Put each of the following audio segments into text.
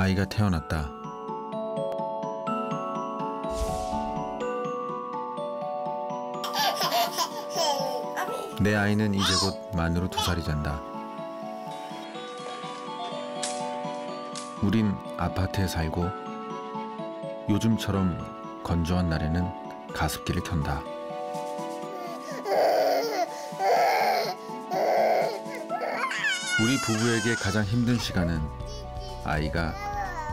아이가 태어났다. 내 아이는 이제 곧 만으로 2살이 된다. 우린 아파트에 살고 요즘처럼 건조한 날에는 가습기를 켠다. 우리 부부에게 가장 힘든 시간은 아이가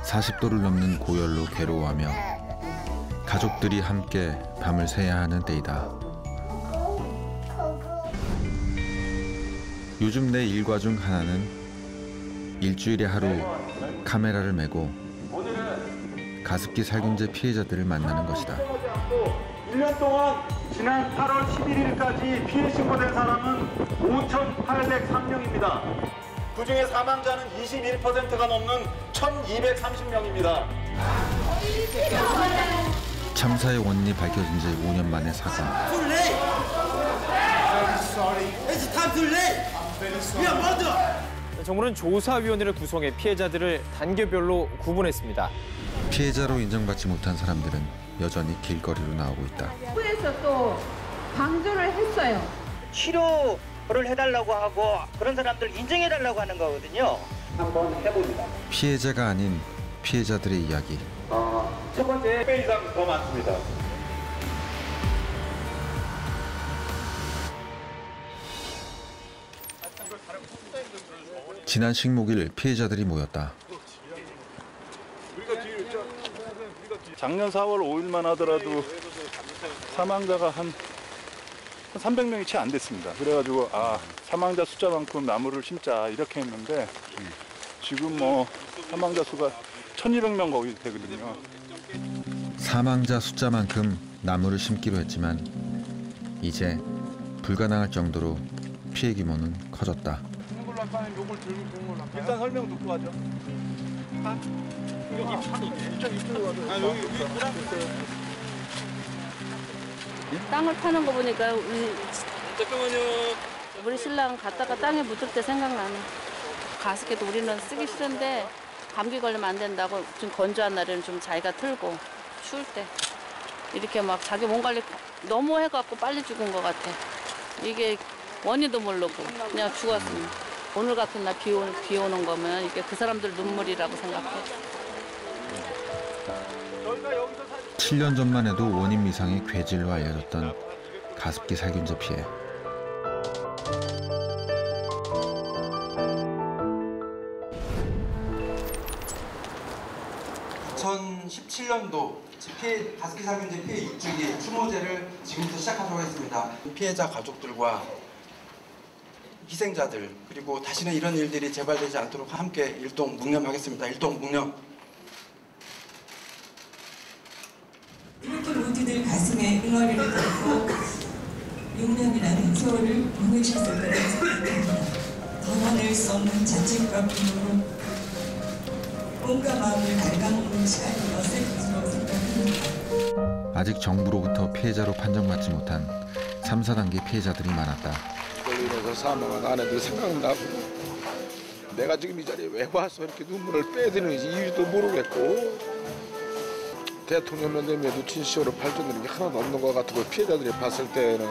40도를 넘는 고열로 괴로워하며 가족들이 함께 밤을 새야 하는 때이다. 요즘 내 일과 중 하나는 일주일에 하루 카메라를 메고 가습기 살균제 피해자들을 만나는 것이다. 1년 동안 지난 8월 11일까지 피해 신고된 사람은 5,803명입니다. 그중에 사망자는 21%가 넘는 1,230명입니다. 참사의 원인이 밝혀진 지 5년 만의 사과. 정부는 조사위원회를 구성해 피해자들을 단계별로 구분했습니다. 피해자로 인정받지 못한 사람들은 여전히 길거리로 나오고 있다. 정부에서 또 방조를 했어요. 치료를 해달라고 하고 그런 사람들 인정해달라고 하는 거거든요. 한번 해봅니다. 피해자가 아닌 피해자들의 이야기. 첫 번째 10배 이상 더 많습니다. 지난 식목일 피해자들이 모였다. 작년 4월 5일만 하더라도 사망자가 한 300명이 채 안 됐습니다. 그래가지고 사망자 숫자만큼 나무를 심자 이렇게 했는데 지금 사망자 수가 1,200명 거의 되거든요. 사망자 숫자만큼 나무를 심기로 했지만 이제 불가능할 정도로 피해 규모는 커졌다. 일단 설명 듣고 하죠. 땅을 파는 거 보니까 우리 신랑 갔다가 땅에 묻을 때 생각나네. 가습기도 우리는 쓰기 싫은데 감기 걸리면 안 된다고 좀 건조한 날에는 좀 자기가 틀고 추울 때 이렇게 막 자기 몸 관리 너무 해갖고 빨리 죽은 것 같아. 이게 원인도 모르고 그냥 죽었습니다. 오늘 같은 날 비 오는 거면 이게 그 사람들 눈물이라고 생각해. 7년 전만 해도 원인 미상의 괴질로 알려졌던 가습기 살균제 피해. (2017년도) 가습기 살균제 피해 입주기 추모제를 지금부터 시작하도록 하겠습니다. 피해자 가족들과 희생자들 그리고 다시는 이런 일들이 재발되지 않도록 함께 일동 묵념하겠습니다. 일동 묵념. 이렇게 모두들 가슴에 응어리를 담고 6년이라는 세월을 보내셨을 거라고 생각합니다. 덜어낼 수 없는 자책과 분노로 온갖 마음을 갉아먹는 시간이었을 것으로 생각합니다. 아직 정부로부터 피해자로 판정받지 못한 3, 4단계 피해자들이 많았다. 이걸로 인해서 사망한 아내들 생각나고 내가 지금 이 자리에 왜 와서 이렇게 눈물을 빼야 되는지 이유도 모르겠고 대통령만 되면 친시효로 발전되는 게 하나도 없는 것 같고 피해자들이 봤을 때는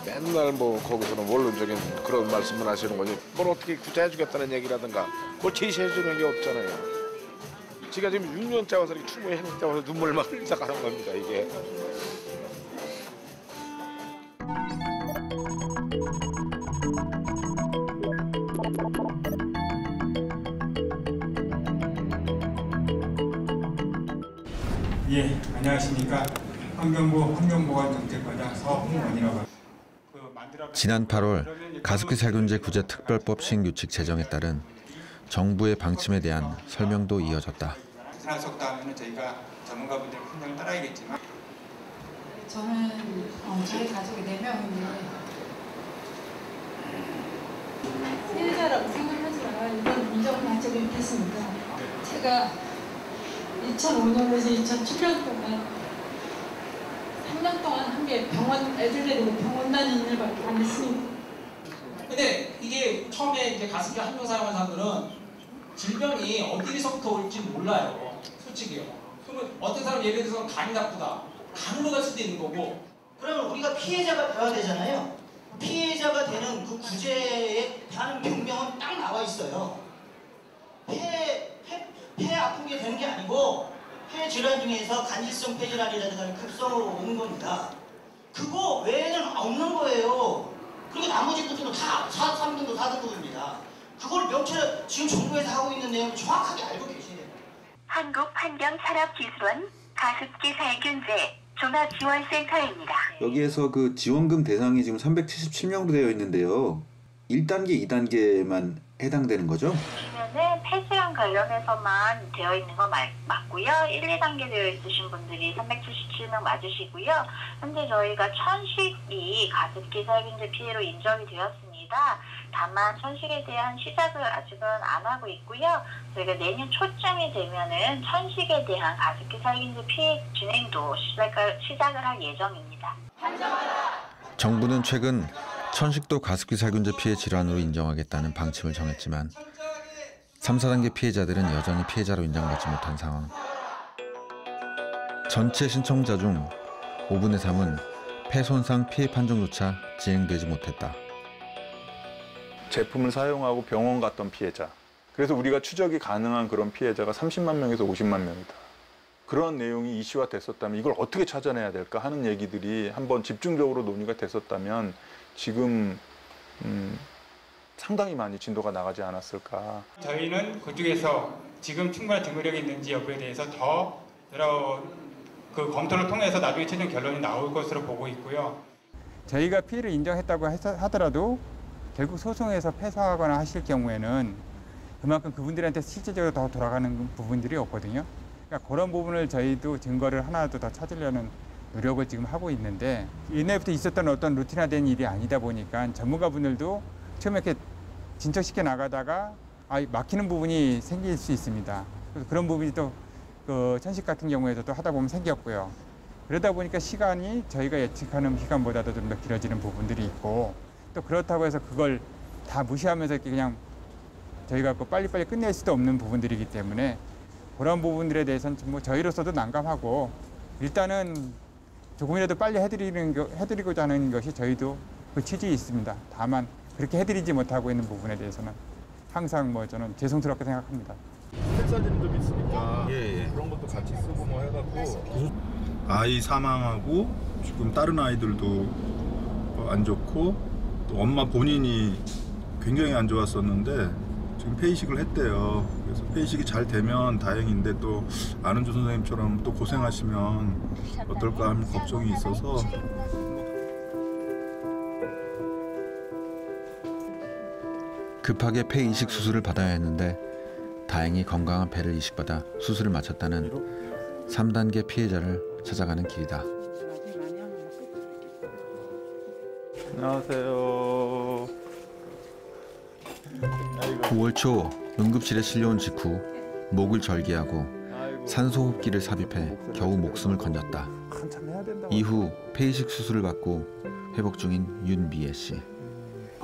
맨날 거기서는 원론적인 그런 말씀을 하시는 거지 뭘 어떻게 구제해주겠다는 얘기라든가 뭘 제시해주는 게 없잖아요. 제가 지금 6년째 와서 이렇게 추모했는데 와서 눈물을 막 흘리다 가는 겁니다 이게. 예, 안녕하십니까. 환경부 환경보건정책과장 서홍원이라고 합니다. 지난 8월 가습기 살균제 구제 특별법 신규칙 제정에 따른 정부의 방침에 대한 설명도 이어졌다. 지난 속담에는 저희가 전문가분들 판단을 따라야겠지만 저는 저희 가족이 4명인데 피해자라고 생각하지만 이건 인정받지 못했습니다. 제가 2005년에서 2007년 동안 3년 동안 한 게 병원 애들 데리고 병원 다니는 일밖에 안 했습니다. 근데 이게 처음에 이제 가습기 한명 사용한 사람들은 질병이 어디서부터 올지 몰라요. 솔직히요. 그러면 어떤 사람 예를 들어서 간이 나쁘다. 간으로 갈 수도 있는 거고. 그러면 우리가 피해자가 돼야 되잖아요. 피해자가 되는 그 구제에 대한 병명은 딱 나와 있어요. 폐 아프게 되는 게 아니고 폐 질환 중에서 간질성 폐질환이라든가 급성으로 오는 겁니다. 그거 외에는 없는 거예요. 그리고 나머지 것들은 다 3등급, 4등급입니다. 그걸 명체를 지금 정부에서 하고 있는 내용을 정확하게 알고 계셔야 돼요. 한국환경산업기술원 가습기 살균제 종합지원센터입니다. 여기에서 그 지원금 대상이 지금 377명으로 되어 있는데요. 1단계, 2단계만 해당되는 거죠? 보시면은 폐질환 관련해서만 되어 있는 거 맞고요. 1, 2단계 되어 있으신 분들이 377명 맞으시고요. 현재 저희가 천식이 가습기 살균제 피해로 인정이 되었습니다. 다만 천식에 대한 시작을 아직은 안 하고 있고요. 저희가 내년 초쯤이 되면은 천식에 대한 가습기 살균제 피해 진행도 시작을 할 예정입니다. 정부는 최근 천식도 가습기 살균제 피해 질환으로 인정하겠다는 방침을 정했지만 3, 4단계 피해자들은 여전히 피해자로 인정받지 못한 상황. 전체 신청자 중 5분의 3은 폐 손상 피해 판정조차 진행되지 못했다. 제품을 사용하고 병원 갔던 피해자. 그래서 우리가 추적이 가능한 그런 피해자가 30만 명에서 50만 명이다. 그런 내용이 이슈화 됐었다면 이걸 어떻게 찾아내야 될까 하는 얘기들이 한번 집중적으로 논의가 됐었다면 지금 상당히 많이 진도가 나가지 않았을까. 저희는 그쪽에서 지금 충분한 증거력이 있는지 여부에 대해서 더 여러 그 검토를 통해서 나중에 최종 결론이 나올 것으로 보고 있고요. 저희가 피해를 인정했다고 하더라도 결국 소송에서 패소하거나 하실 경우에는 그만큼 그분들한테 실질적으로 더 돌아가는 부분들이 없거든요. 그러니까 그런 부분을 저희도 증거를 하나라도 더 찾으려는 노력을 지금 하고 있는데 옛날부터 있었던 어떤 루틴화된 일이 아니다 보니까 전문가분들도 처음에 이렇게 진척시켜 나가다가 막히는 부분이 생길 수 있습니다. 그래서 그런 부분이 또 그 천식 같은 경우에도 또 하다 보면 생겼고요. 그러다 보니까 시간이 저희가 예측하는 시간보다도 좀 더 길어지는 부분들이 있고 또 그렇다고 해서 그걸 다 무시하면서 이렇게 그냥 저희가 빨리빨리 끝낼 수도 없는 부분들이기 때문에 그런 부분들에 대해서는 뭐 저희로서도 난감하고 일단은 조금이라도 빨리 해드리고자 하는 것이 저희도 그 취지에 있습니다. 다만 그렇게 해드리지 못하고 있는 부분에 대해서는 항상 뭐 저는 죄송스럽게 생각합니다. 셀사진도 있으니까 그런 것도 같이 쓰고 뭐 해갖고 아이 사망하고 지금 다른 아이들도 안 좋고 또 엄마 본인이 굉장히 안 좋았었는데 지금 폐이식을 했대요. 그래서 폐이식이 잘 되면 다행인데 또 안은주 선생님처럼 또 고생하시면 어떨까 하는 걱정이 있어서 급하게 폐 이식 수술을 받아야 했는데 다행히 건강한 폐를 이식받아 수술을 마쳤다는 3단계 피해자를 찾아가는 길이다. 안녕하세요. 9월 초 응급실에 실려온 직후 목을 절개하고 산소호흡기를 삽입해 겨우 목숨을 건졌다. 이후 폐이식 수술을 받고 회복 중인 윤미애 씨.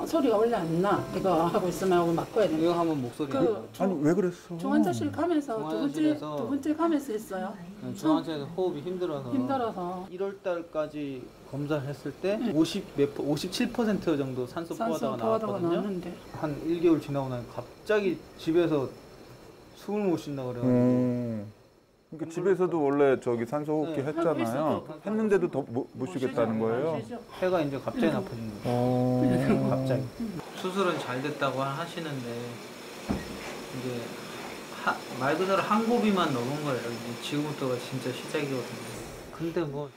소리가 원래 안 나. 이거 하고 있으면 하고 바꿔야 돼. 이거 하면 목소리. 아니 왜 그랬어? 중환자실 가면서 두 번째 가면서 했어요. 중환자실에서 호흡이 힘들어서 1월 달까지 검사를 했을 때 57% 정도 산소 포화도가 나왔거든요. 한 1개월 지나고 나면 갑자기 집에서 숨을 못 쉰다 그래가지고. 그러니까 집에서도 원래 저기 산소호흡기 했잖아요. 했는데도 더 못 쉬겠다는 거예요. 폐가 이제 갑자기 나빠진 거예요. 갑자기. 수술은 잘 됐다고 하시는데 이제 말 그대로 한 고비만 넘은 거예요. 지금부터가 진짜 시작이거든요. 근데 뭐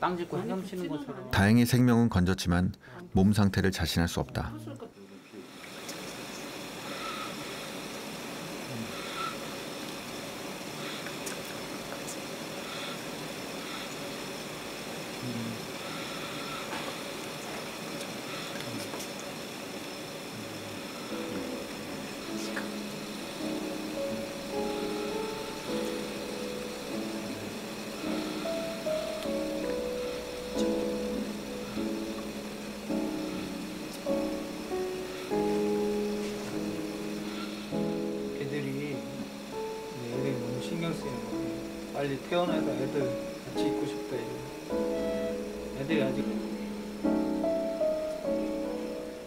땅 짚고 헤엄치는 것처럼. 다행히 생명은 건졌지만 몸 상태를 자신할 수 없다. 빨리 태어나서 애들 같이 있고 싶다. 애들이 아직.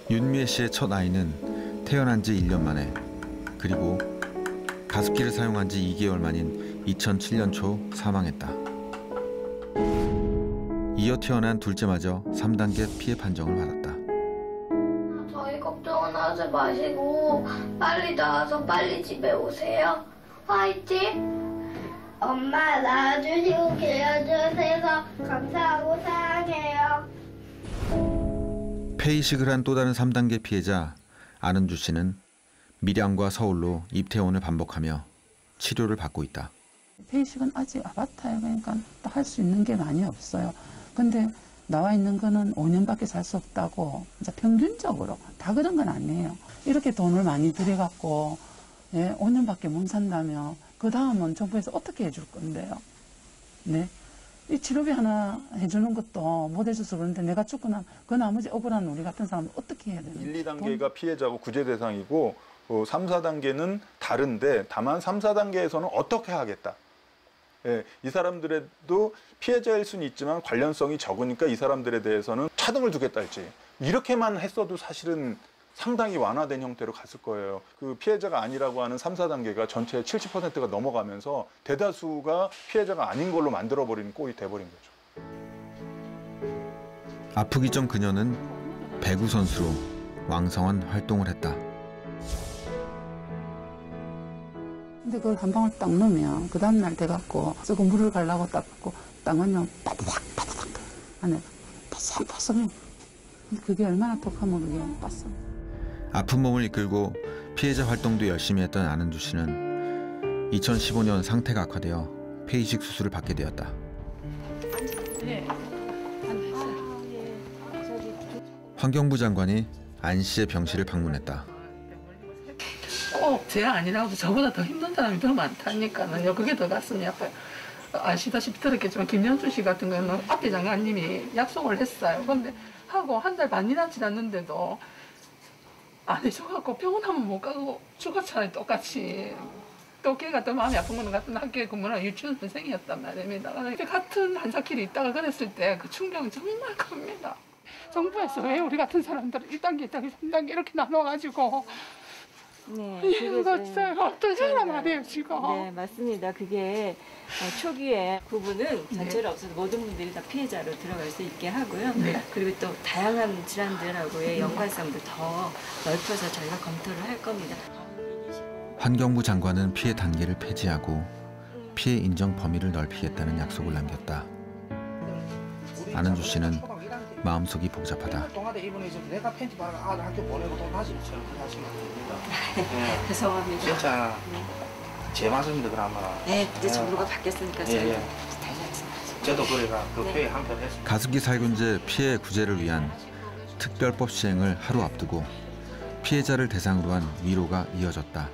윤미애 씨의 첫 아이는 태어난 지 1년 만에, 그리고 가습기를 사용한 지 2개월 만인 2007년 초 사망했다. 이어 태어난 둘째마저 3단계 피해 판정을 받았다. 저희 걱정은 하지 마시고 빨리 나와서 빨리 집에 오세요. 화이팅! 엄마 낳아주시고 길러주셔서 감사하고 사랑해요. 폐이식을 한 또 다른 3단계 피해자 안은주 씨는 밀양과 서울로 입퇴원을 반복하며 치료를 받고 있다. 폐이식은 아직 아바타예요. 그러니까 할 수 있는 게 많이 없어요. 근데 나와 있는 거는 5년밖에 살 수 없다고, 진짜 평균적으로 다 그런 건 아니에요. 이렇게 돈을 많이 들여갖고 5년밖에 못 산다면 그 다음은 정부에서 어떻게 해줄 건데요? 네, 이 치료비 하나 해주는 것도 못 해줘서 그런데 내가 죽고 나면 그 나머지 억울한 우리 같은 사람은 어떻게 해야 되나? 1, 2단계가 피해자고 구제 대상이고 3, 4단계는 다른데 다만 3, 4단계에서는 어떻게 하겠다. 예, 이 사람들에도 피해자일 수는 있지만 관련성이 적으니까 이 사람들에 대해서는 차등을 두겠다 할지 이렇게만 했어도 사실은 상당히 완화된 형태로 갔을 거예요. 그 피해자가 아니라고 하는 3, 4단계가 전체의 70%가 넘어가면서 대다수가 피해자가 아닌 걸로 만들어버리는 꼴이 돼버린 거죠. 아프기 전 그녀는 배구 선수로 왕성한 활동을 했다. 근데 그걸 한 방울 딱 넣으면 그 다음날 돼갖고 쓰고 물을 가려고 딱 갖고 딱 넣으면 빠드닥 안에 바삭바삭해. 그게 얼마나 독하면 그게 빠져. 아픈 몸을 이끌고 피해자 활동도 열심히 했던 안은주 씨는 2015년 상태가 악화되어 폐이식 수술을 받게 되었다. 환경부 장관이 안 씨의 병실을 방문했다. 꼭 제 아니라도 저보다 더 힘든 사람이 더 많다니까요. 그게 더 가슴이 아파요. 아시다시피 들었겠지만 김영준 씨 같은 경우는 앞에 장관님이 약속을 했어요. 근데 하고 한 달 반이나 지났는데도 안 해줘갖고 병원 한번 못 가고 죽었잖아요. 똑같이. 또 걔가 더 마음이 아픈 거는 같은 학교에 근무하는 유치원 선생이었단 말입니다. 같은 한사길에 있다가 그랬을 때 그 충격은 정말 큽니다. 정부에서 왜 우리 같은 사람들을 1단계, 2단계, 3단계 이렇게 나눠가지고 이거 진짜 어떤 사람 아니에요 지금. 네, 맞습니다. 그게 초기에 구분은 전체로 없어서 모든 분들이 다 피해자로 들어갈 수 있게 하고요. 그리고 또 다양한 질환들하고의 연관성도 더 넓혀서 저희가 검토를 할 겁니다. 환경부 장관은 피해 단계를 폐지하고 피해 인정 범위를 넓히겠다는 약속을 남겼다. 안은주 씨는 마음속이 복잡하다. 동아대 입원해서 내가 팬티 받아 아들 학교 보내고 또 다시 저렇게 하시면 됩니다. 죄송합니다. 진짜 제 말씀인데 그러면. 네, 이제 정부가 바뀌었으니까 저희 저도 그래가 그 회의 한편 했습니다. 가습기 살균제 피해 구제를 위한 특별법 시행을 하루 앞두고 피해자를 대상으로 한 위로가 이어졌다.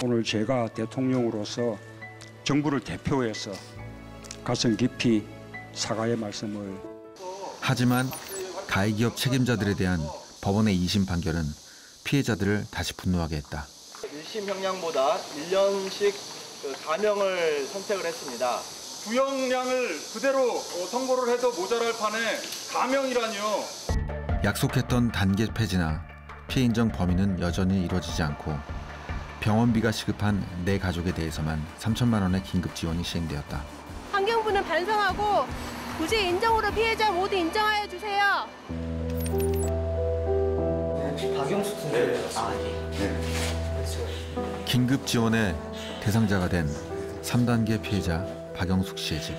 오늘 제가 대통령으로서 정부를 대표해서 가슴 깊이 사과의 말씀을. 하지만 가해기업 책임자들에 대한 법원의 2심 판결은 피해자들을 다시 분노하게 했다. 1심 형량보다 1년씩 감형을 선택을 했습니다. 구형량을 그대로 선고를 해도 모자랄 판에 감형이라뇨. 약속했던 단계 폐지나 피해 인정 범위는 여전히 이루어지지 않고 병원비가 시급한 내 가족에 대해서만 3천만 원의 긴급 지원이 시행되었다. 환경부는 반성하고 구제 인정으로 피해자 모두 인정하여 주세요. 박영숙 긴급 지원의 대상자가 된 3단계 피해자 박영숙 씨의 집.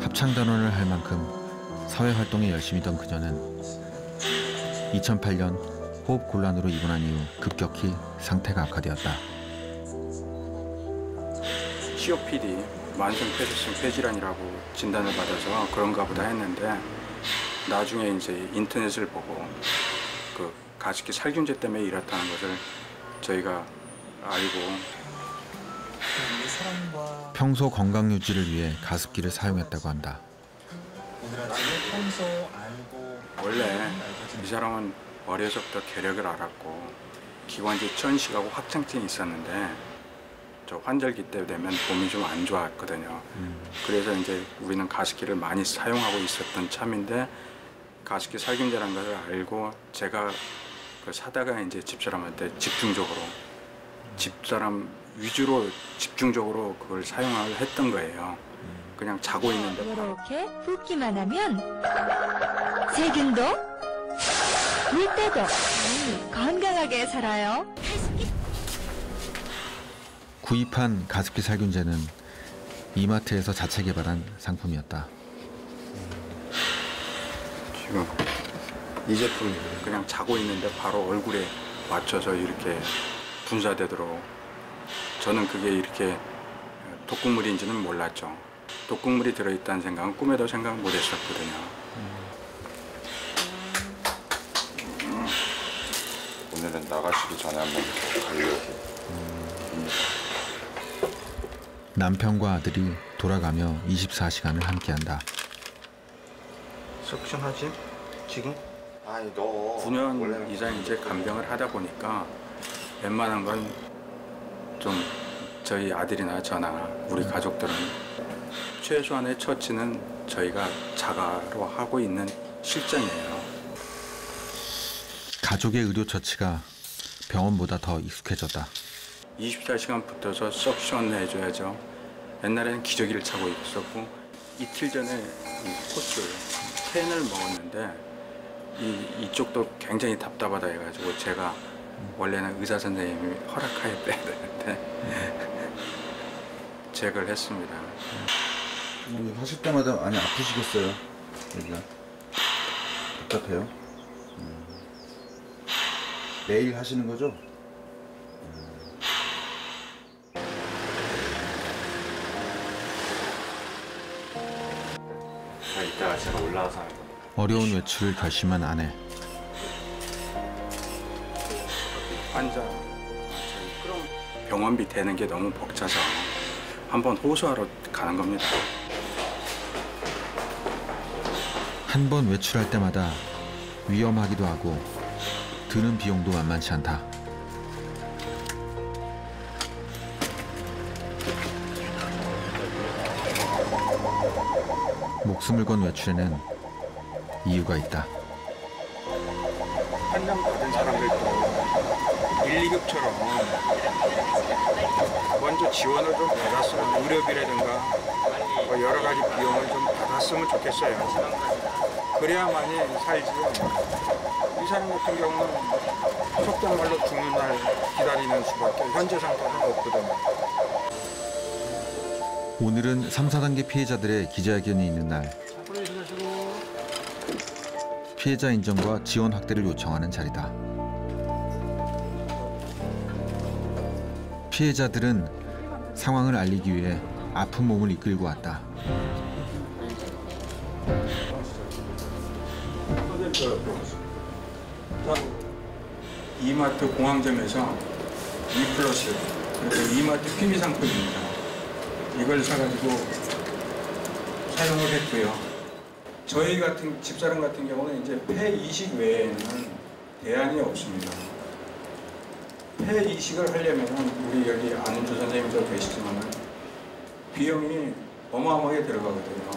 합창단원을 할 만큼 사회활동에 열심히 던 그녀는 2008년 호흡곤란으로 입원한 이후 급격히 상태가 악화되었다. COPD, 만성폐쇄성 폐질환이라고 진단을 받아서 그런가 보다 했는데 나중에 이제 인터넷을 보고 그 가습기 살균제 때문에 이렇다는 것을 저희가 알고 평소 건강 유지를 위해 가습기를 사용했다고 한다. 원래 이 사람은 어려서부터 계력을 알았고 기관지 천식하고 확장증이 있었는데 저 환절기 때 되면 몸이 좀 안 좋았거든요. 그래서 이제 우리는 가습기를 많이 사용하고 있었던 참인데 가습기 살균제라는 것을 알고 제가 그 사다가 이제 집사람한테 집사람 위주로 집중적으로 그걸 사용을 했던 거예요. 그냥 자고 있는데 이렇게 붓기만 하면 세균도 물때도 건강하게 살아요. 구입한 가습기 살균제는 이마트에서 자체 개발한 상품이었다. 지금 이 제품이 그냥 자고 있는데 바로 얼굴에 맞춰서 이렇게 분사되도록, 저는 그게 이렇게 독극물인지는 몰랐죠. 독극물이 들어있다는 생각은 꿈에도 생각 못 했었거든요. 오늘은 나가시기 전에 한번 가려고. 남편과 아들이 돌아가며 24시간을 함께한다. 석션하지? 지금? 아니 너 9년 이상 이제 간병을 하다 보니까 웬만한 건 좀 저희 아들이나 저나 우리 가족들은 최소한의 처치는 저희가 자가로 하고 있는 실정이에요. 가족의 의료 처치가 병원보다 더 익숙해졌다. 24시간 붙어서 석션 해줘야죠. 옛날에는 기저귀를 차고 있었고 이틀 전에 이 코스 캔을 먹었는데 이쪽도 굉장히 답답하다 해가지고 제가 원래는 의사 선생님이 허락하에 빼야 되는데 잭을 했습니다. 하실 때마다 많이 아프시겠어요? 여기가 답답해요? 매일 하시는 거죠? 이따가 제가 올라와서 어려운 외출을 결심한 아내. 환자 병원비 대는 게 너무 벅차서 한번 호소하러 가는 겁니다. 한 번 외출할 때마다 위험하기도 하고 드는 비용도 만만치 않다. 목숨을 건 외출에는 이유가 있다. 환장 받은 사람들도 1, 2급처럼 먼저 지원을 좀 받았으면 의료비라든가 여러 가지 비용을 좀 받았으면 좋겠어요. 그래야만이 살지요. 이 사람 같은 경우는 속된 말로 죽는 날 기다리는 수밖에 현재 상태는 없거든요. 오늘은 3, 4단계 피해자들의 기자회견이 있는 날. 피해자 인정과 지원 확대를 요청하는 자리다. 피해자들은 상황을 알리기 위해 아픈 몸을 이끌고 왔다. 이마트 공항점에서 2플러스, 그래서 이마트 PB 상품입니다. 이걸 사가지고 사용을 했고요. 저희 같은 집사람 같은 경우는 이제 폐 이식 외에는 대안이 없습니다. 폐 이식을 하려면 우리 여기 안은주 선생님도 계시지만 비용이 어마어마하게 들어가거든요.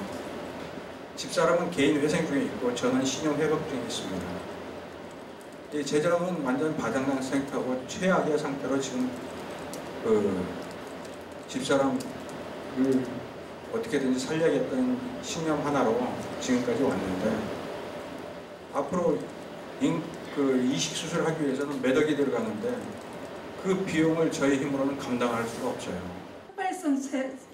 집사람은 개인 회생증이 있고 저는 신용 회복증이 있습니다. 이 제자람은 완전 바닥난 상태하고 최악의 상태로 지금 그 집사람을 어떻게든지 살려야겠다는 신념 하나로 지금까지 왔는데 앞으로 이식 수술하기 위해서는 몇 억이 들어가는데 그 비용을 저희 힘으로는 감당할 수가 없어요. 폭발성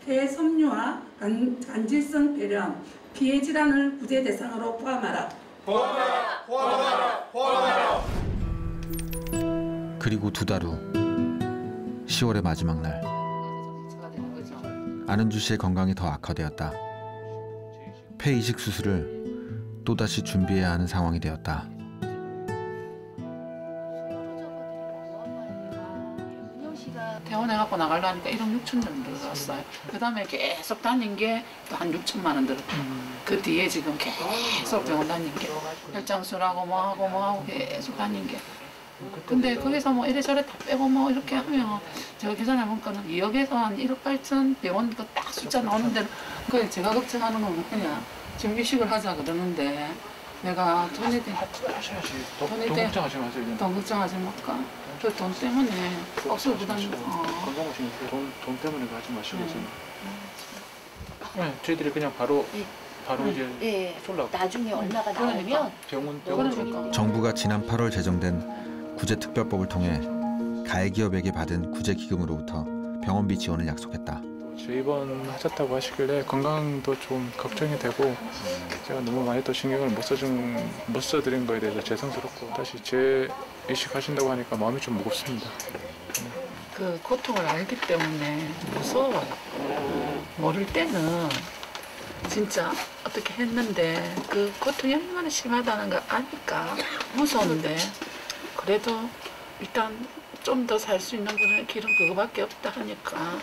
폐섬유와 간질성 폐렴, 피해 질환을 구제 대상으로 포함하라. 포함하라. 그리고 2달 후 10월의 마지막 날. 안은주 씨의 건강이 더 악화되었다. 폐 이식 수술을 또다시 준비해야 하는 상황이 되었다. 퇴원해갖고 나가려니까 1억 6천 정도 들었어요. 그 다음에 계속 다닌 게 또 한 6천만 원 들었고 그 뒤에 지금 계속 병원 다닌 게 혈장술하고 뭐하고 계속 다닌 게 근데 거기서 뭐 이래저래 다 빼고 뭐 이렇게 하면 제가 계산해 보니까는 2억에서 한 1억 8천 병원 그 딱 숫자 나오는 데는 그 제가 걱정하는 건 그냥 지금 이식을 하자 그러는데 내가 돈에 대해 돈 걱정하지 마세요. 돈 걱정하지 말까? 그 돈 때문에 억수 부담. 건강하신 돈 때문에 가지 마시고 네, 저희들이 그냥 바로 이제 쏠라고. 나중에 얼마가 나오면 병원으로. 정부가 지난 8월 제정된 구제특별법을 통해 가해기업에게 받은 구제기금으로부터 병원비 지원을 약속했다. 입원 하셨다고 하시길래 건강도 좀 걱정이 되고 제가 너무 많이 또 신경을 못 써드린 거에 대해서 죄송스럽고 다시 재이식하신다고 하니까 마음이 좀 무겁습니다. 그 고통을 알기 때문에 무서워요. 모를 때는 진짜 어떻게 했는데 그 고통이 얼마나 심하다는 걸 아니까 무서운데 그래도 일단 좀 더 살 수 있는 그런 길은 그거밖에 없다 하니까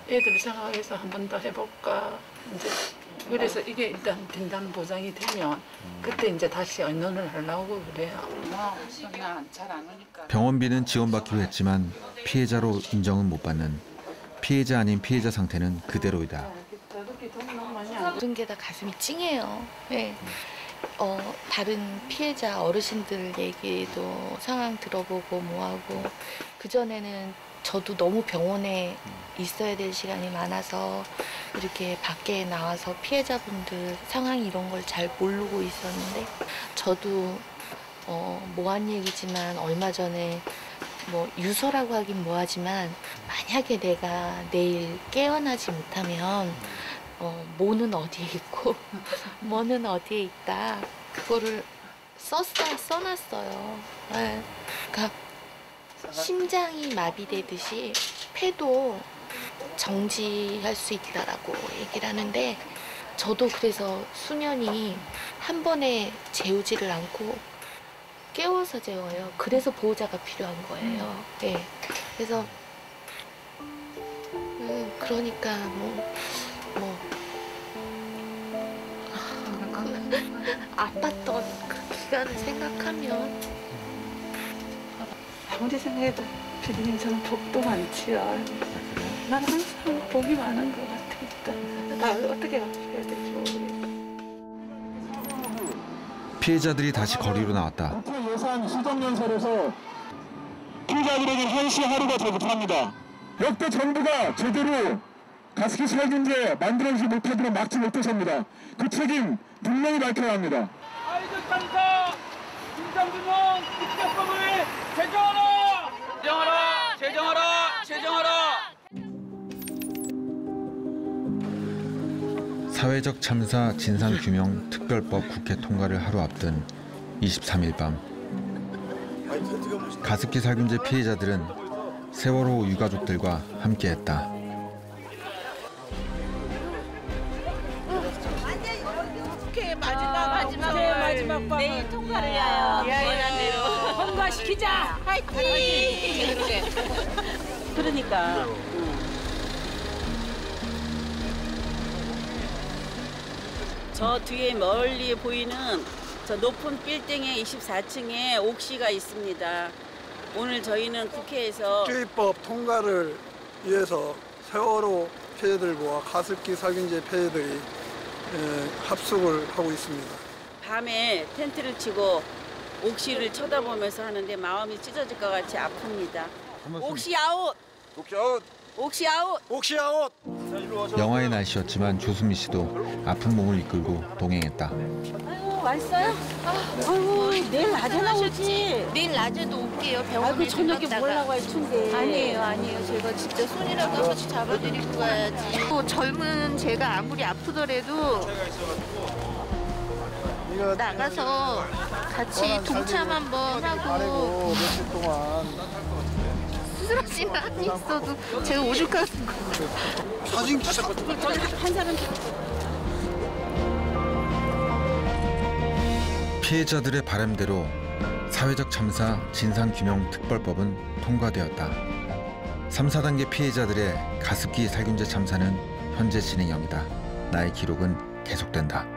애들 생각해서 한 번 더 해볼까 이제 그래서 이게 일단 진단 보장이 되면 그때 이제 다시 의논을 하려고 그래요. 그냥 잘 안 오니까. 병원비는 지원받기로 했지만 피해자로 인정은 못 받는 피해자 아닌 피해자 상태는 그대로이다. 모든 게 다 가슴이 찡해요. 네. 다른 피해자 어르신들 얘기도 상황 들어보고 뭐하고 그전에는 저도 너무 병원에 있어야 될 시간이 많아서 이렇게 밖에 나와서 피해자분들 상황 이런 걸 잘 모르고 있었는데 저도 뭐한 얘기지만 얼마 전에 뭐 유서라고 하긴 뭐하지만 만약에 내가 내일 깨어나지 못하면 뭐는 어디에 있고 뭐는 어디에 있다 그거를 써놨어요. 네. 그러니까 심장이 마비되듯이 폐도 정지할 수 있다라고 얘기를 하는데 저도 그래서 수면이 한 번에 재우지를 않고 깨워서 재워요. 그래서 보호자가 필요한 거예요. 네. 그래서 그러니까 아팠던 그 기간을 생각하면 아무리 생각해도 피디님 저는 복도 많지요. 나는 항상 복이 많은 것 같으니까 나 어떻게 해야 될지 모르겠어요. 피해자들이 다시 거리로 나왔다. 예산 시정연설에서 피해자들에게 한시 하루가 절급합니다. 역대 정부가 제대로 가습기 살균제 만들어주지 못하도록 막지 못하십니다. 그 책임 분명히 밝혀야 합니다. 아이들 감사 김장준원 특별법을 제정하라! 제정하라! 제정하라! 제정하라! 사회적 참사 진상규명 특별법 국회 통과를 하루 앞둔 23일 밤 가습기 살균제 피해자들은 세월호 유가족들과 함께했다. 마지막 번 내일 통과를 위하여 원하는 대로 통과시키자. 화이팅! 그러니까 저 뒤에 멀리 보이는 저 높은 빌딩의 24층에 옥시가 있습니다. 오늘 저희는 국회에서 주의법 통과를 위해서 세월호 피해들과 가습기 살균제 피해들이 합숙을 하고 있습니다. 밤에 텐트를 치고 옥시를 쳐다보면서 하는데 마음이 찢어질 것 같이 아픕니다. 옥시 아웃! 옥시 아웃! 옥시 아웃! 옥시 아웃! 영하의 날씨였지만 조수미 씨도 아픈 몸을 이끌고 동행했다. 아이고 왔어요? 아이고 내일 낮에 나오지? 내일 낮에도 올게요. 병원에 아이고 저녁에 뭐라고 할 춘데. 아니에요. 제가 진짜 손이라도 한 번씩 잡아드리고 가야지. 또 젊은 제가 아무리 아프더라도 나가서 같이 동참 한번 하고 며칠 동안 쓰러진 한이 있어도 제가 오죽하는 거예요. 사진 한 사람 피해자들의 바람대로 사회적 참사 진상규명 특별법은 통과되었다. 3, 4단계 피해자들의 가습기 살균제 참사는 현재 진행형이다. 나의 기록은 계속된다.